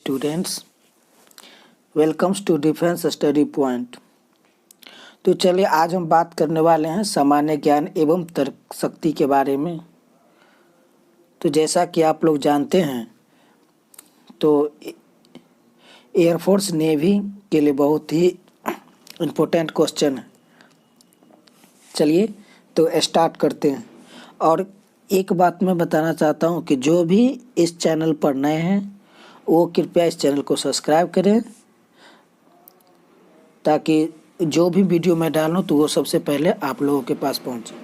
Students, welcomes to defence study point. तो चलिए आज हम बात करने वाले हैं सामान्य ज्ञान एवं तर्क शक्ति के बारे में। तो जैसा कि आप लोग जानते हैं तो एयरफोर्स नेवी के लिए बहुत ही इम्पोर्टेंट क्वेश्चन है। चलिए तो स्टार्ट करते हैं। और एक बात मैं बताना चाहता हूं कि जो भी इस चैनल पर नए हैं वो कृपया इस चैनल को सब्सक्राइब करें ताकि जो भी वीडियो मैं डालूं तो वो सबसे पहले आप लोगों के पास पहुंचे।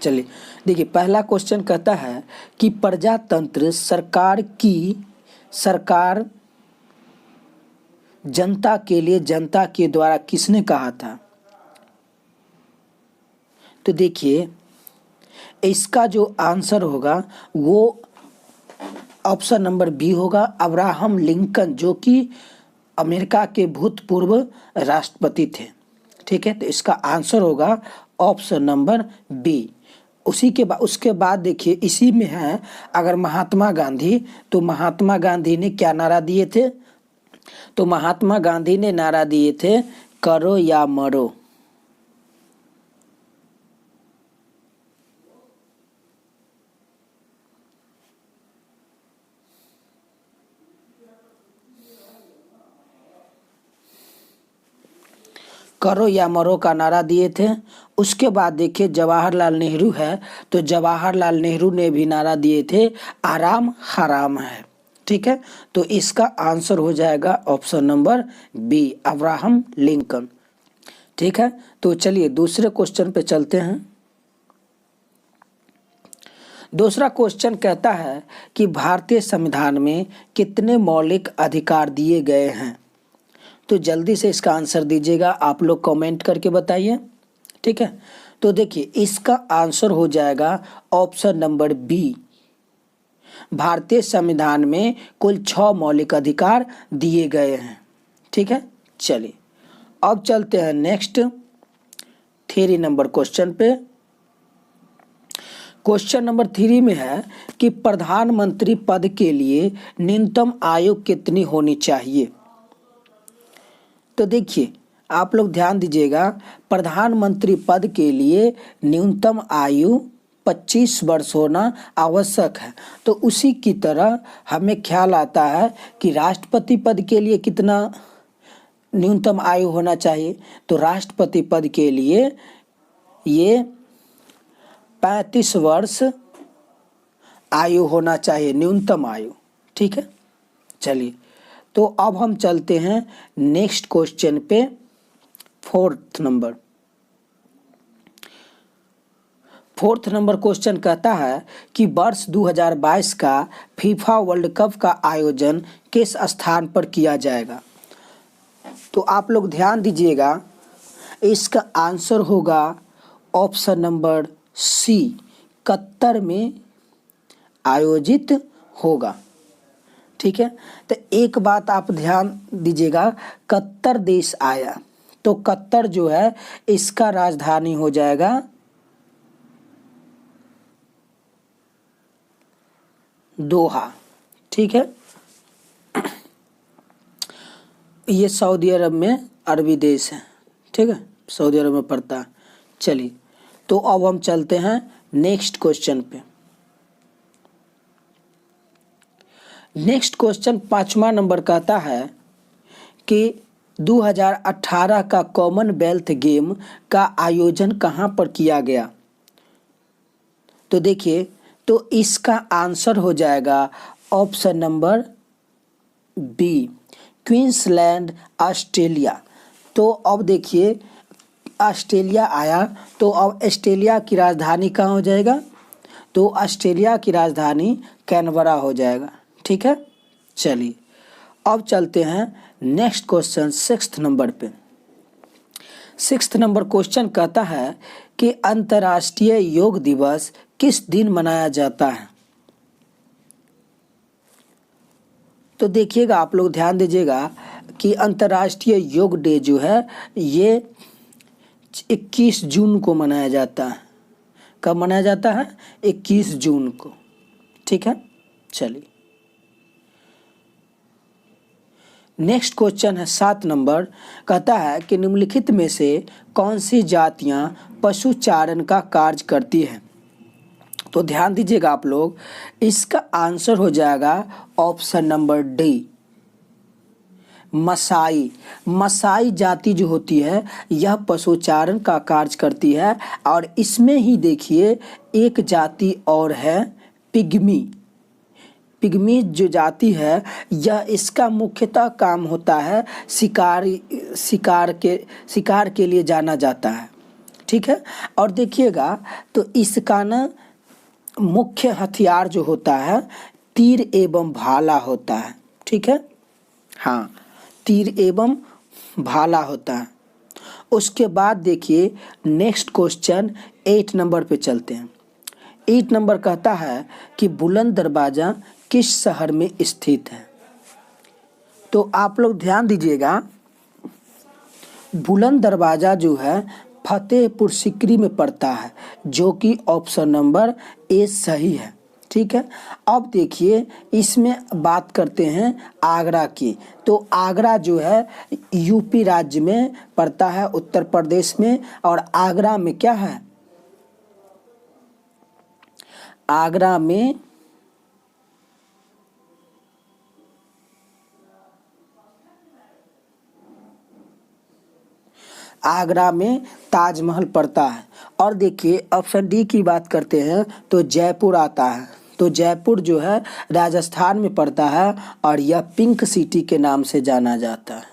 चलिए देखिए, पहला क्वेश्चन कहता है कि प्रजातंत्र सरकार जनता के लिए जनता के द्वारा किसने कहा था। तो देखिए इसका जो आंसर होगा वो ऑप्शन नंबर बी होगा, अब्राहम लिंकन, जो कि अमेरिका के भूतपूर्व राष्ट्रपति थे। ठीक है, तो इसका आंसर होगा ऑप्शन नंबर बी। उसके बाद देखिए इसी में है अगर महात्मा गांधी, तो महात्मा गांधी ने क्या नारा दिए थे। तो महात्मा गांधी ने नारा दिए थे करो या मरो। करो या मरो का नारा दिए थे। उसके बाद देखिए जवाहरलाल नेहरू है, तो जवाहरलाल नेहरू ने भी नारा दिए थे आराम हराम है। ठीक है, तो इसका आंसर हो जाएगा option number B, Abraham Lincoln. ठीक है, तो चलिए दूसरे क्वेश्चन पे चलते हैं। दूसरा क्वेश्चन कहता है कि भारतीय संविधान में कितने मौलिक अधिकार दिए गए हैं। तो जल्दी से इसका आंसर दीजिएगा, आप लोग कमेंट करके बताइए। ठीक है, तो देखिए इसका आंसर हो जाएगा ऑप्शन नंबर बी, भारतीय संविधान में कुल 6 मौलिक अधिकार दिए गए हैं। ठीक है, चलिए अब चलते हैं नेक्स्ट 3 नंबर क्वेश्चन पे। क्वेश्चन नंबर 3 में है कि प्रधानमंत्री पद के लिए न्यूनतम आयु कितनी होनी चाहिए। तो देखिए आप लोग ध्यान दीजिएगा, प्रधानमंत्री पद के लिए न्यूनतम आयु 25 वर्ष होना आवश्यक है। तो उसी की तरह हमें ख्याल आता है कि राष्ट्रपति पद के लिए कितना न्यूनतम आयु होना चाहिए। तो राष्ट्रपति पद के लिए ये 35 वर्ष आयु होना चाहिए, न्यूनतम आयु। ठीक है, चलिए तो अब हम चलते हैं नेक्स्ट क्वेश्चन पे, 4th number. 4th number question कहता है कि वर्ष 2022 का फीफा वर्ल्ड कप का आयोजन किस स्थान पर किया जाएगा। तो आप लोग ध्यान दीजिएगा, इसका आंसर होगा ऑप्शन नंबर सी, कतर में आयोजित होगा। ठीक है, तो एक बात आप ध्यान दीजिएगा, कतर देश आया, तो कतर जो है इसका राजधानी हो जाएगा दोहा। ठीक है, ये सऊदी अरब में अरबी देश है। ठीक है, सऊदी अरब में पड़ता है। चलिए तो अब हम चलते हैं नेक्स्ट क्वेश्चन पे। नेक्स्ट क्वेश्चन 5वां नंबर कहता है कि 2018 का कॉमनवेल्थ गेम का आयोजन कहाँ पर किया गया। तो देखिए तो इसका आंसर हो जाएगा option number B, Queensland, Australia. तो अब देखिए ऑस्ट्रेलिया आया, तो अब ऑस्ट्रेलिया की राजधानी कहाँ हो जाएगा। तो ऑस्ट्रेलिया की राजधानी कैनबरा हो जाएगा। ठीक है, चलिए अब चलते हैं नेक्स्ट क्वेश्चन 6th नंबर पे। 6th नंबर क्वेश्चन कहता है कि अंतर्राष्ट्रीय योग दिवस किस दिन मनाया जाता है। तो देखिएगा आप लोग ध्यान दीजिएगा कि अंतर्राष्ट्रीय योग डे जो है ये 21 जून को मनाया जाता है। कब मनाया जाता है? 21 जून को। ठीक है, चलिए नेक्स्ट क्वेश्चन है 7 नंबर, कहता है कि निम्नलिखित में से कौन सी जातियां पशुचारण का कार्य करती हैं। तो ध्यान दीजिएगा आप लोग, इसका आंसर हो जाएगा option number D, Maasai. Maasai जाति जो होती है यह पशुचारण का कार्य करती है। और इसमें ही देखिए एक जाति और है पिग्मी। पिग्मी जो जाति है यह इसका मुख्यतः काम होता है शिकार के लिए जाना जाता है, ठीक है। और देखिएगा तो इसका ना मुख्य हथियार जो होता है तीर एवं भाला होता है, ठीक है। हाँ, तीर एवं भाला होता है। उसके बाद देखिए नेक्स्ट क्वेश्चन 8 नंबर पे चलते हैं। 8 नंबर कहता है कि बुलंद दरवाजा किस शहर में स्थित है। तो आप लोग ध्यान दीजिएगा, बुलंद दरवाजा जो है फतेहपुर सीकरी में पड़ता है, जो कि ऑप्शन नंबर ए सही है, ठीक है। अब देखिए इसमें बात करते हैं आगरा की। तो आगरा जो है यूपी राज्य में पड़ता है, उत्तर प्रदेश में। और आगरा में क्या है, आगरा में ताजमहल पड़ता है। और देखिए ऑप्शन डी की बात करते हैं तो जयपुर आता है। तो जयपुर जो है राजस्थान में पड़ता है और यह पिंक सिटी के नाम से जाना जाता है,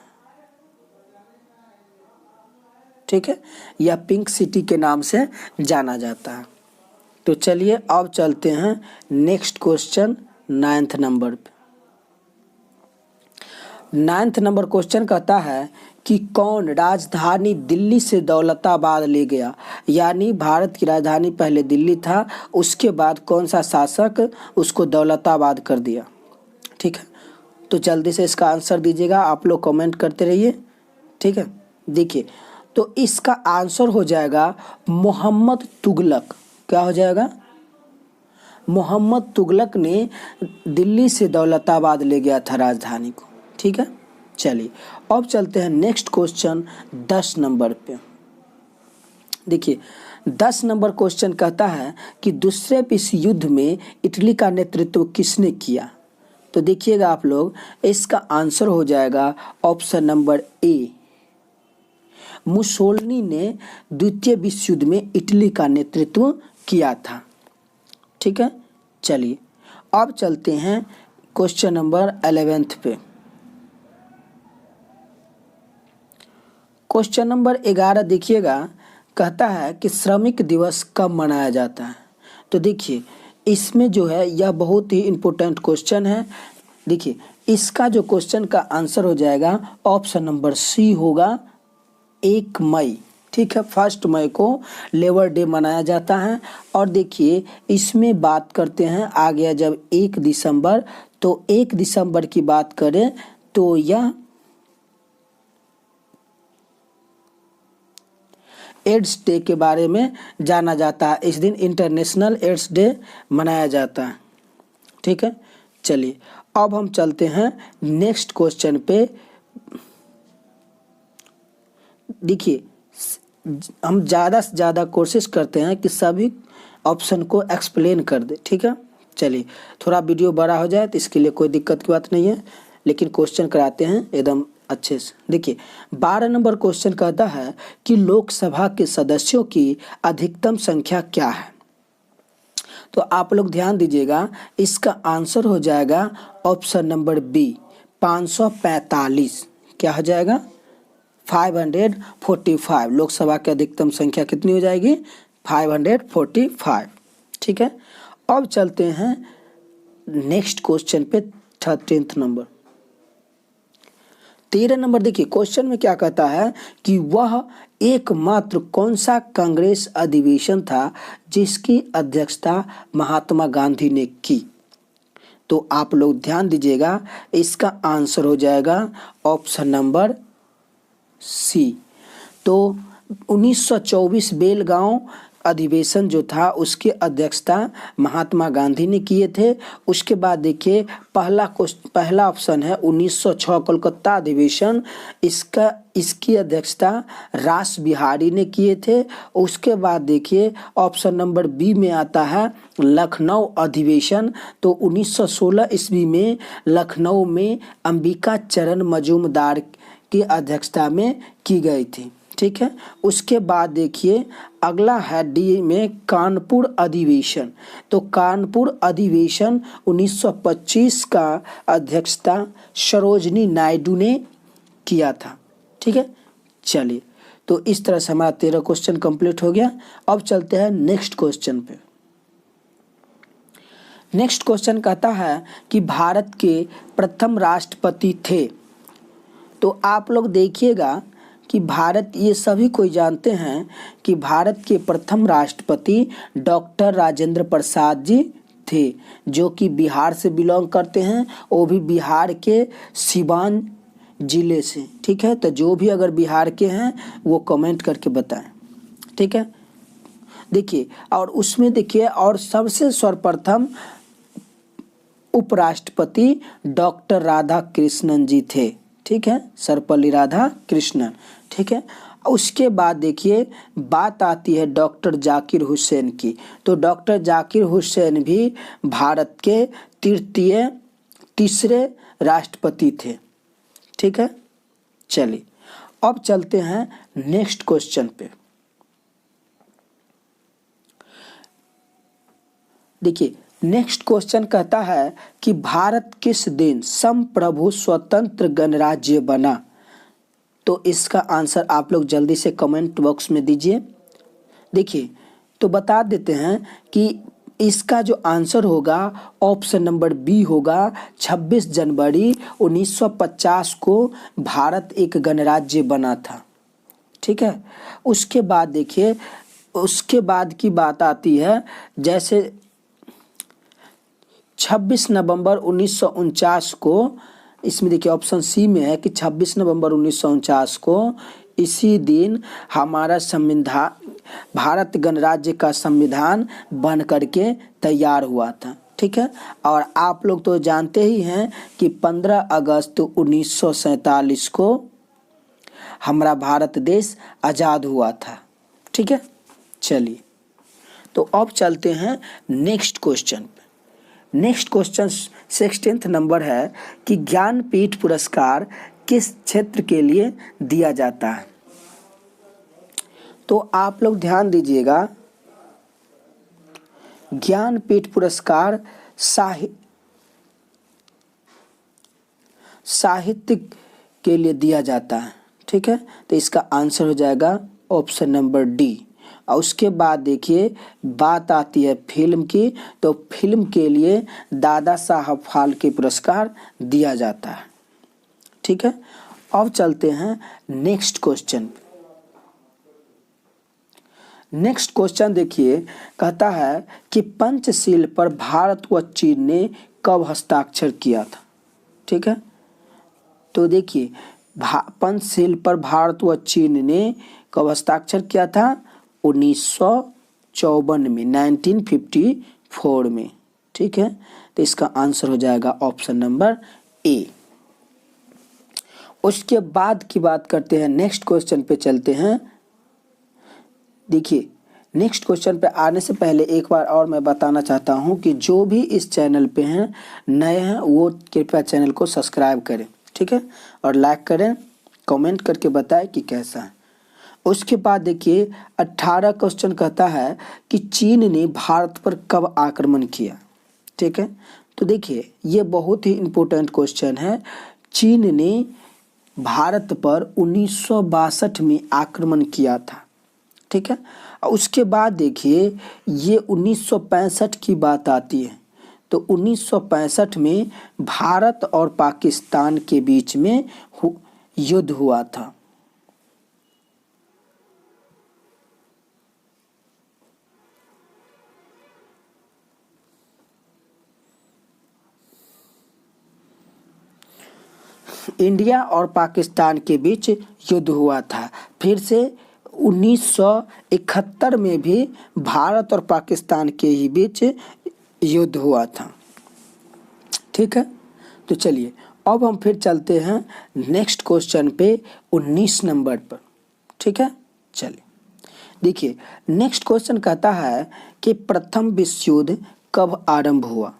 ठीक है। यह पिंक सिटी के नाम से जाना जाता है। तो चलिए अब चलते हैं नेक्स्ट क्वेश्चन 9th नंबर पे। 9th नंबर क्वेश्चन कहता है कि कौन राजधानी दिल्ली से दौलताबाद ले गया। यानी भारत की राजधानी पहले दिल्ली था, उसके बाद कौन सा शासक उसको दौलताबाद कर दिया, ठीक है। तो जल्दी से इसका आंसर दीजिएगा, आप लोग कमेंट करते रहिए, ठीक है। देखिए तो इसका आंसर हो जाएगा मोहम्मद तुगलक। क्या हो जाएगा, मोहम्मद तुगलक ने दिल्ली से दौलताबाद ले गया था राजधानी को, ठीक है। चलिए अब चलते हैं नेक्स्ट क्वेश्चन 10 नंबर पे। देखिए 10 नंबर क्वेश्चन कहता है कि दूसरे विश्व युद्ध में इटली का नेतृत्व किसने किया। तो देखिएगा आप लोग, इसका आंसर हो जाएगा ऑप्शन नंबर ए, मुसोलिनी ने द्वितीय विश्व युद्ध में इटली का नेतृत्व किया था, ठीक है। चलिए अब चलते हैं क्वेश्चन नंबर 11 पे। क्वेश्चन नंबर 11 देखिएगा, कहता है कि श्रमिक दिवस कब मनाया जाता है। तो देखिए इसमें जो है यह बहुत ही इम्पोर्टेंट क्वेश्चन है। देखिए इसका जो क्वेश्चन का आंसर हो जाएगा ऑप्शन नंबर सी होगा 1 मई, ठीक है। 1 मई को लेबर डे मनाया जाता है। और देखिए इसमें बात करते हैं आ गया जब 1 दिसंबर, तो 1 दिसंबर की बात करें तो यह एड्स डे के बारे में जाना जाता है। इस दिन इंटरनेशनल एड्स डे मनाया जाता है, ठीक है। चलिए अब हम चलते हैं नेक्स्ट क्वेश्चन पे। देखिए हम ज़्यादा से ज़्यादा कोशिश करते हैं कि सभी ऑप्शन को एक्सप्लेन कर दे, ठीक है। चलिए थोड़ा वीडियो बड़ा हो जाए तो इसके लिए कोई दिक्कत की बात नहीं है, लेकिन क्वेश्चन कराते हैं एकदम अच्छे से। देखिए 12 नंबर क्वेश्चन कहता है कि लोकसभा के सदस्यों की अधिकतम संख्या क्या है। तो आप लोग ध्यान दीजिएगा, इसका आंसर हो जाएगा ऑप्शन नंबर बी 545। क्या हो जाएगा 545। लोकसभा की अधिकतम संख्या कितनी हो जाएगी 545, ठीक है। अब चलते हैं नेक्स्ट क्वेश्चन पे 13th नंबर। 13 नंबर देखिए क्वेश्चन में क्या कहता है कि वह एकमात्र कौन सा कांग्रेस अधिवेशन था जिसकी अध्यक्षता महात्मा गांधी ने की। तो आप लोग ध्यान दीजिएगा, इसका आंसर हो जाएगा ऑप्शन नंबर सी। तो 1924 बेलगांव अधिवेशन जो था उसकी अध्यक्षता महात्मा गांधी ने किए थे। उसके बाद देखिए पहला ऑप्शन है 1906 कोलकाता अधिवेशन, इसकी अध्यक्षता रास बिहारी ने किए थे। उसके बाद देखिए ऑप्शन नंबर बी में आता है लखनऊ अधिवेशन, तो 1916 ईस्वी में लखनऊ में अंबिका चरण मजूमदार की अध्यक्षता में की गई थी। ठीक है, उसके बाद देखिए अगला है डी में कानपुर अधिवेशन, तो कानपुर अधिवेशन 1925 का अध्यक्षता सरोजनी नायडू ने किया था। ठीक है, चलिए तो इस तरह से हमारा 13 क्वेश्चन कंप्लीट हो गया। अब चलते हैं नेक्स्ट क्वेश्चन पे। नेक्स्ट क्वेश्चन कहता है कि भारत के प्रथम राष्ट्रपति थे। तो आप लोग देखिएगा कि भारत, ये सभी कोई जानते हैं कि भारत के प्रथम राष्ट्रपति डॉक्टर राजेंद्र प्रसाद जी थे, जो कि बिहार से बिलोंग करते हैं, वो भी बिहार के सिवान जिले से। ठीक है, तो जो भी अगर बिहार के हैं वो कमेंट करके बताएं। ठीक है, देखिए और उसमें देखिए और सबसे सर्वप्रथम उपराष्ट्रपति डॉक्टर राधा कृष्णन जी थे। ठीक है, सर्वपल्ली राधा कृष्णन। ठीक है, उसके बाद देखिए बात आती है डॉक्टर जाकिर हुसैन की, तो डॉक्टर जाकिर हुसैन भी भारत के तीसरे राष्ट्रपति थे। ठीक है, चलिए अब चलते हैं नेक्स्ट क्वेश्चन पे। देखिए नेक्स्ट क्वेश्चन कहता है कि भारत किस दिन संप्रभु स्वतंत्र गणराज्य बना। तो इसका आंसर आप लोग जल्दी से कमेंट बॉक्स में दीजिए। देखिए तो बता देते हैं कि इसका जो आंसर होगा ऑप्शन नंबर बी होगा, 26 जनवरी 1950 को भारत एक गणराज्य बना था। ठीक है, उसके बाद देखिए उसके बाद की बात आती है, जैसे 26 नवंबर 1949 को, इसमें देखिए ऑप्शन सी में है कि 26 नवंबर 1949 को इसी दिन हमारा संविधान, भारत गणराज्य का संविधान बन करके तैयार हुआ था। ठीक है, और आप लोग तो जानते ही हैं कि 15 अगस्त 1947 को हमारा भारत देश आज़ाद हुआ था। ठीक है, चलिए तो अब चलते हैं नेक्स्ट क्वेश्चन पे। नेक्स्ट क्वेश्चन 16th नंबर है कि ज्ञानपीठ पुरस्कार किस क्षेत्र के लिए दिया जाता है। तो आप लोग ध्यान दीजिएगा, ज्ञानपीठ पुरस्कार साहित्य के लिए दिया जाता है। ठीक है, तो इसका आंसर हो जाएगा ऑप्शन नंबर डी। और उसके बाद देखिए बात आती है फिल्म की, तो फिल्म के लिए दादा साहब फाल्के पुरस्कार दिया जाता है। ठीक है, अब चलते हैं नेक्स्ट क्वेश्चन। नेक्स्ट क्वेश्चन देखिए कहता है कि पंचशील पर भारत व चीन ने कब हस्ताक्षर किया था। ठीक है, तो देखिए पंचशील पर भारत व चीन ने कब हस्ताक्षर किया था, 1954 में, 1954 में। ठीक है, तो इसका आंसर हो जाएगा ऑप्शन नंबर ए। उसके बाद की बात करते हैं, नेक्स्ट क्वेश्चन पे चलते हैं। देखिए नेक्स्ट क्वेश्चन पे आने से पहले एक बार और मैं बताना चाहता हूं कि जो भी इस चैनल पे हैं नए हैं वो कृपया चैनल को सब्सक्राइब करें। ठीक है, और लाइक करें, कमेंट करके बताएं कि कैसा है। उसके बाद देखिए 18 क्वेश्चन कहता है कि चीन ने भारत पर कब आक्रमण किया। ठीक है, तो देखिए ये बहुत ही इम्पोर्टेंट क्वेश्चन है। चीन ने भारत पर 1962 में आक्रमण किया था। ठीक है, और उसके बाद देखिए ये 1965 की बात आती है, तो 1965 में भारत और पाकिस्तान के बीच में युद्ध हुआ था। इंडिया और पाकिस्तान के बीच युद्ध हुआ था। फिर से 1971 में भी भारत और पाकिस्तान के ही बीच युद्ध हुआ था। ठीक है, तो चलिए अब हम फिर चलते हैं नेक्स्ट क्वेश्चन पे 19 नंबर पर। ठीक है, चलिए देखिए नेक्स्ट क्वेश्चन कहता है कि प्रथम विश्व युद्ध कब आरंभ हुआ।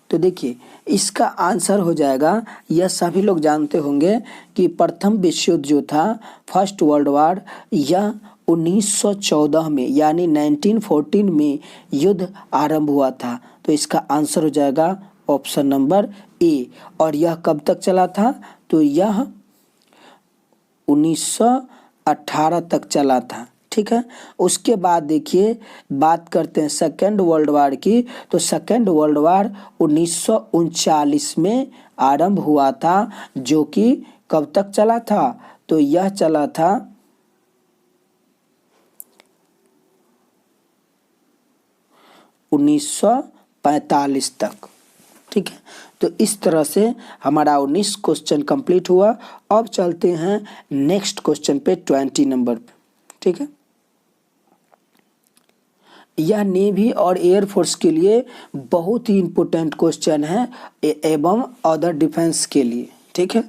तो देखिए इसका आंसर हो जाएगा, यह सभी लोग जानते होंगे कि प्रथम विश्व युद्ध जो था फर्स्ट वर्ल्ड वॉर यह 1914 में यानी 1914 में युद्ध आरंभ हुआ था। तो इसका आंसर हो जाएगा ऑप्शन नंबर ए। और यह कब तक चला था, तो यह 1918 तक चला था। ठीक है, उसके बाद देखिए बात करते हैं सेकेंड वर्ल्ड वॉर की। तो सेकेंड वर्ल्ड वॉर 1939 में आरंभ हुआ था, जो कि कब तक चला था, तो यह चला था 1945 तक। ठीक है, तो इस तरह से हमारा 19 क्वेश्चन कंप्लीट हुआ। अब चलते हैं नेक्स्ट क्वेश्चन पे 20 नंबर पे। ठीक है, यह नेवी और एयरफोर्स के लिए बहुत ही इम्पोर्टेंट क्वेश्चन है एवं अदर डिफेंस के लिए। ठीक है,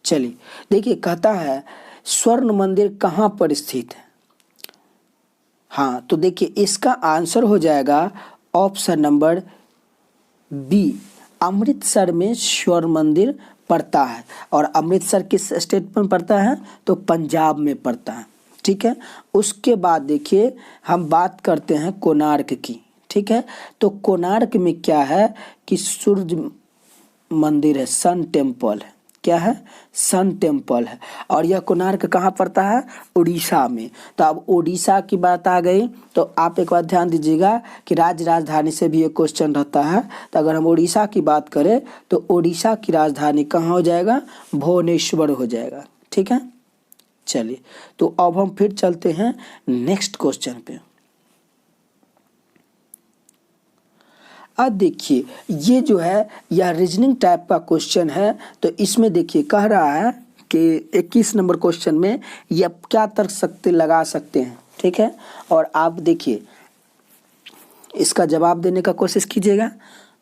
चलिए देखिए कहता है स्वर्ण मंदिर कहाँ पर स्थित है। हाँ, तो देखिए इसका आंसर हो जाएगा ऑप्शन नंबर बी, अमृतसर में स्वर्ण मंदिर पड़ता है। और अमृतसर किस स्टेट में पड़ता है, तो पंजाब में पड़ता है। ठीक है, उसके बाद देखिए हम बात करते हैं कोणार्क की। ठीक है, तो कोणार्क में क्या है कि सूर्य मंदिर है, सन टेम्पल है। क्या है, सन टेम्पल है। और यह कोणार्क कहाँ पड़ता है, उड़ीसा में। तो अब उड़ीसा की बात आ गई, तो आप एक बात ध्यान दीजिएगा कि राज्य राजधानी से भी एक क्वेश्चन रहता है। तो अगर हम उड़ीसा की बात करें तो उड़ीसा की राजधानी कहाँ हो जाएगा, भुवनेश्वर हो जाएगा। ठीक है, चलिए तो अब हम फिर चलते हैं नेक्स्ट क्वेश्चन पे। अब देखिए ये जो है यह रीजनिंग टाइप का क्वेश्चन है। तो इसमें देखिए कह रहा है कि 21 नंबर क्वेश्चन में ये क्या तर्क शक्ति लगा सकते हैं। ठीक है, और आप देखिए इसका जवाब देने का कोशिश कीजिएगा।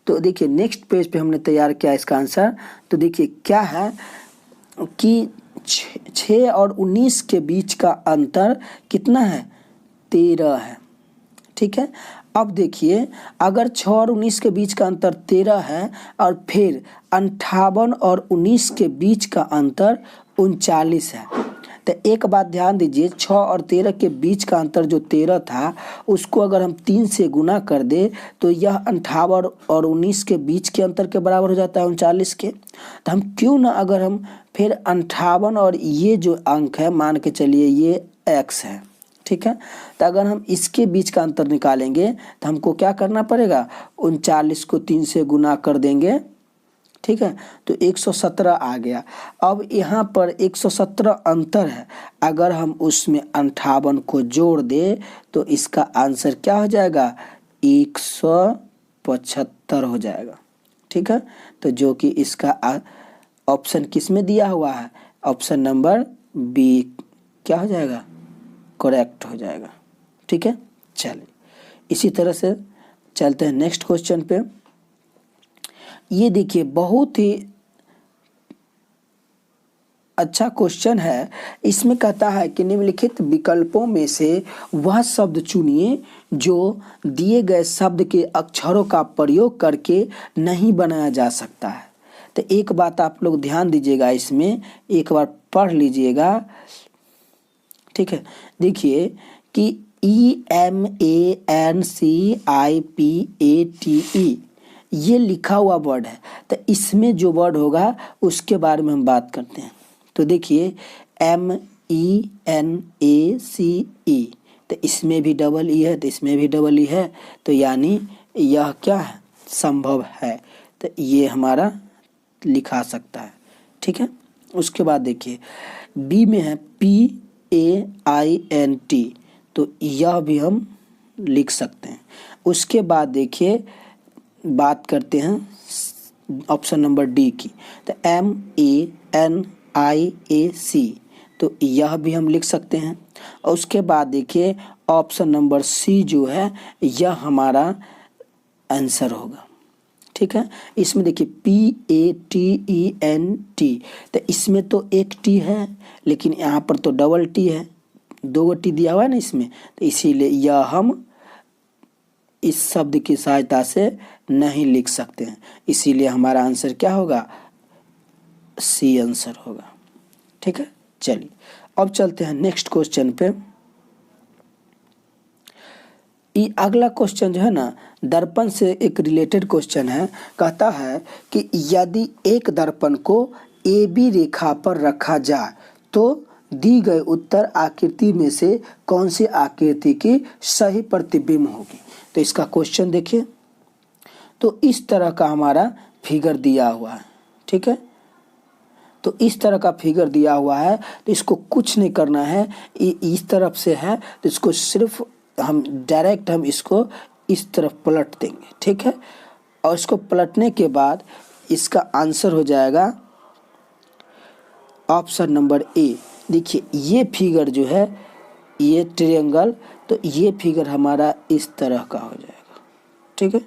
तो देखिए नेक्स्ट पेज पे हमने तैयार किया इसका आंसर। तो देखिए क्या है कि 6 और 19 के बीच का अंतर कितना है, 13 है। ठीक है, अब देखिए अगर 6 और 19 के बीच का अंतर 13 है और फिर 58 और 19 के बीच का अंतर 39 है, तो एक बात ध्यान दीजिए 6 और 13 के बीच का अंतर जो 13 था उसको अगर हम 3 से गुना कर दे तो यह 58 और 19 के बीच के अंतर के बराबर हो जाता है 39 के। तो हम क्यों ना अगर हम फिर 58 और ये जो अंक है मान के चलिए ये x है। ठीक है, तो अगर हम इसके बीच का अंतर निकालेंगे तो हमको क्या करना पड़ेगा, 39 को 3 से गुना कर देंगे। ठीक है, तो 117 आ गया। अब यहाँ पर 117 अंतर है, अगर हम उसमें 58 को जोड़ दे तो इसका आंसर क्या हो जाएगा, 175 हो जाएगा। ठीक है, तो जो कि इसका ऑप्शन किस में दिया हुआ है, ऑप्शन नंबर बी क्या हो जाएगा, करेक्ट हो जाएगा। ठीक है, चलिए इसी तरह से चलते हैं नेक्स्ट क्वेश्चन पे। ये देखिए बहुत ही अच्छा क्वेश्चन है। इसमें कहता है कि निम्नलिखित विकल्पों में से वह शब्द चुनिए जो दिए गए शब्द के अक्षरों का प्रयोग करके नहीं बनाया जा सकता है। तो एक बात आप लोग ध्यान दीजिएगा, इसमें एक बार पढ़ लीजिएगा। ठीक है, देखिए कि EMANCIPATE ये लिखा हुआ वर्ड है, तो इसमें जो वर्ड होगा उसके बारे में हम बात करते हैं। तो देखिए MENACE, तो इसमें भी डबल ई है, तो इसमें भी डबल ई है, तो यानी यह क्या है, संभव है। तो ये हमारा लिखा सकता है। ठीक है, उसके बाद देखिए बी में है PAINT, तो यह भी हम लिख सकते हैं। उसके बाद देखिए बात करते हैं ऑप्शन नंबर डी की, तो MANIAC, तो तो यह भी हम लिख सकते हैं। और उसके बाद देखिए ऑप्शन नंबर सी जो है यह हमारा आंसर होगा। ठीक है, इसमें देखिए PATENT, तो इसमें तो एक टी है लेकिन यहाँ पर तो डबल टी है, 2 टी दिया हुआ है ना इसमें, तो इसीलिए यह हम इस शब्द की सहायता से नहीं लिख सकते हैं, इसीलिए हमारा आंसर क्या होगा, सी आंसर होगा। ठीक है, चलिए अब चलते हैं नेक्स्ट क्वेश्चन पे। ये अगला क्वेश्चन जो है ना दर्पण से एक रिलेटेड क्वेश्चन है। कहता है कि यदि एक दर्पण को AB रेखा पर रखा जाए तो दी गई उत्तर आकृति में से कौन सी आकृति की सही प्रतिबिंब होगी। तो इसका क्वेश्चन देखिए, तो इस तरह का हमारा फिगर दिया हुआ है। ठीक है, तो इस तरह का फिगर दिया हुआ है, तो इसको कुछ नहीं करना है, इस तरफ से है तो इसको सिर्फ हम डायरेक्ट हम इसको इस तरफ पलट देंगे। ठीक है, और इसको पलटने के बाद इसका आंसर हो जाएगा ऑप्शन नंबर ए। देखिए ये फिगर जो है ये ट्रायंगल, तो ये फिगर हमारा इस तरह का हो जाएगा। ठीक है,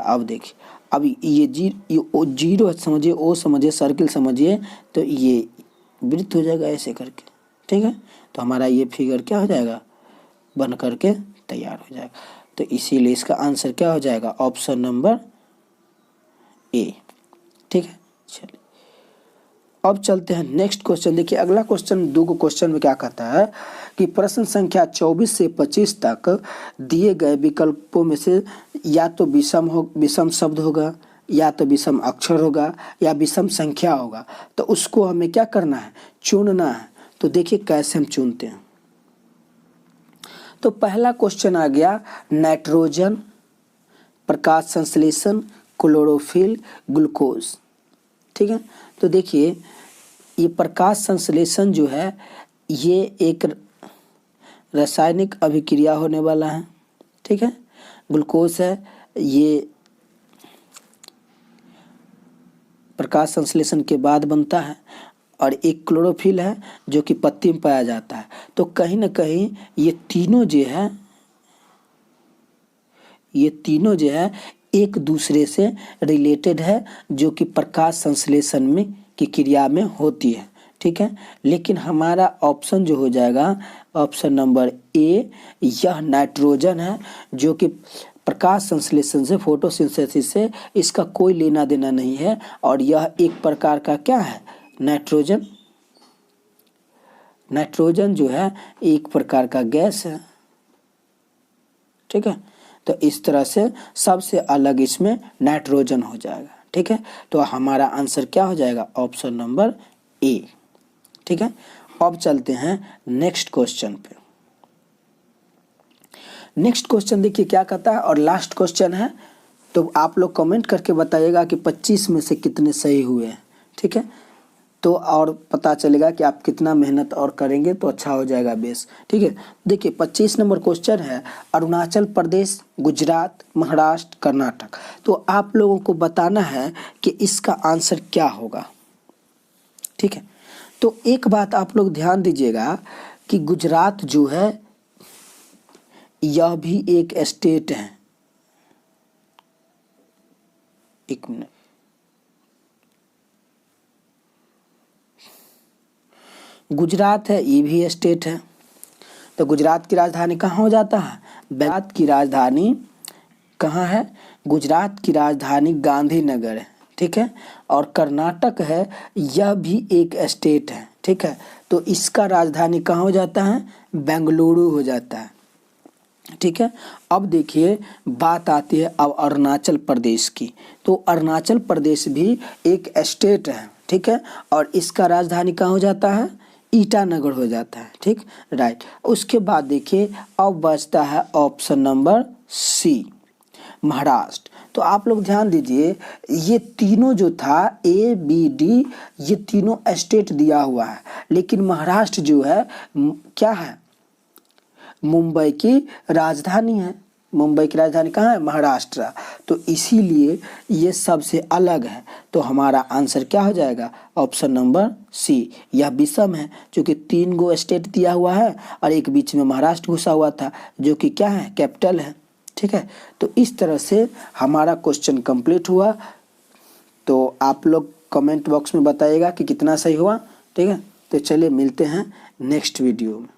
अब देखिए अब ये जीरो समझिए, ओ समझिए, सर्किल समझिए, तो ये वृत्त हो जाएगा ऐसे करके। ठीक है, तो हमारा ये फिगर क्या हो जाएगा, बन करके तैयार हो जाएगा। तो इसीलिए इसका आंसर क्या हो जाएगा, ऑप्शन नंबर ए। ठीक है, चलिए अब चलते हैं नेक्स्ट क्वेश्चन। देखिए अगला क्वेश्चन 2 क्वेश्चन में क्या कहता है कि प्रश्न संख्या 24 से 25 तक दिए गए विकल्पों में से या तो विषम शब्द होगा, या तो विषम अक्षर होगा, या विषम संख्या होगा। तो उसको हमें क्या करना है, चुनना है। तो देखिए कैसे हम चुनते हैं। तो पहला क्वेश्चन आ गया नाइट्रोजन, प्रकाश संश्लेषण, क्लोरोफिल, ग्लूकोज। ठीक है, तो देखिए ये प्रकाश संश्लेषण जो है ये एक रासायनिक अभिक्रिया होने वाला है। ठीक है, ग्लूकोज है ये प्रकाश संश्लेषण के बाद बनता है, और एक क्लोरोफिल है जो कि पत्ती में पाया जाता है। तो कहीं ना कहीं ये तीनों जो है एक दूसरे से रिलेटेड है, जो कि प्रकाश संश्लेषण में की क्रिया में होती है। ठीक है, लेकिन हमारा ऑप्शन जो हो जाएगा ऑप्शन नंबर ए, यह नाइट्रोजन है, जो कि प्रकाश संश्लेषण से, फोटोसिंथेसिस से इसका कोई लेना देना नहीं है, और यह एक प्रकार का क्या है, नाइट्रोजन जो है एक प्रकार का गैस है। ठीक है, तो इस तरह से सबसे अलग इसमें नाइट्रोजन हो जाएगा। ठीक है, तो हमारा आंसर क्या हो जाएगा, ऑप्शन नंबर ए। ठीक है, अब चलते हैं नेक्स्ट क्वेश्चन पे। नेक्स्ट क्वेश्चन देखिए क्या कहता है, और लास्ट क्वेश्चन है, तो आप लोग कमेंट करके बताइएगा कि 25 में से कितने सही हुए हैं। ठीक है, तो और पता चलेगा कि आप कितना मेहनत और करेंगे तो अच्छा हो जाएगा बेस। ठीक है, देखिए 25 नंबर क्वेश्चन है अरुणाचल प्रदेश, गुजरात, महाराष्ट्र, कर्नाटक। तो आप लोगों को बताना है कि इसका आंसर क्या होगा। ठीक है, तो एक बात आप लोग ध्यान दीजिएगा कि गुजरात जो है यह भी एक स्टेट है। एक मिनट, गुजरात है, ये भी स्टेट है। तो गुजरात की राजधानी कहाँ हो जाता है, गुजरात की राजधानी कहाँ है, गुजरात की राजधानी गांधीनगर है। ठीक है, और कर्नाटक है, यह भी एक स्टेट है। ठीक है, तो इसका राजधानी कहाँ हो जाता है, बेंगलुरु हो जाता है। ठीक है, अब देखिए बात आती है अब अरुणाचल प्रदेश की। तो अरुणाचल प्रदेश भी एक स्टेट है। ठीक है, और इसका राजधानी कहाँ हो जाता है, ईटानगर हो जाता है। ठीक, राइट। उसके बाद देखिए अब बचता है ऑप्शन नंबर सी, महाराष्ट्र। तो आप लोग ध्यान दीजिए, ये तीनों जो था ए बी डी, ये तीनों स्टेट दिया हुआ है, लेकिन महाराष्ट्र जो है क्या है, मुंबई की राजधानी है। मुंबई की राजधानी कहाँ है? महाराष्ट्र। तो इसीलिए ये सबसे अलग है। तो हमारा आंसर क्या हो जाएगा? Option number C. यह विषम है क्योंकि 3 गो स्टेट दिया हुआ है और एक बीच में महाराष्ट्र घुसा हुआ था जो कि क्या है? कैपिटल है। ठीक है, तो इस तरह से हमारा क्वेश्चन कंप्लीट हुआ। तो आप लोग कमेंट बॉक्स में बताइएगा कि कितना सही हुआ। ठीक है, तो चलिए मिलते हैं नेक्स्ट वीडियो में।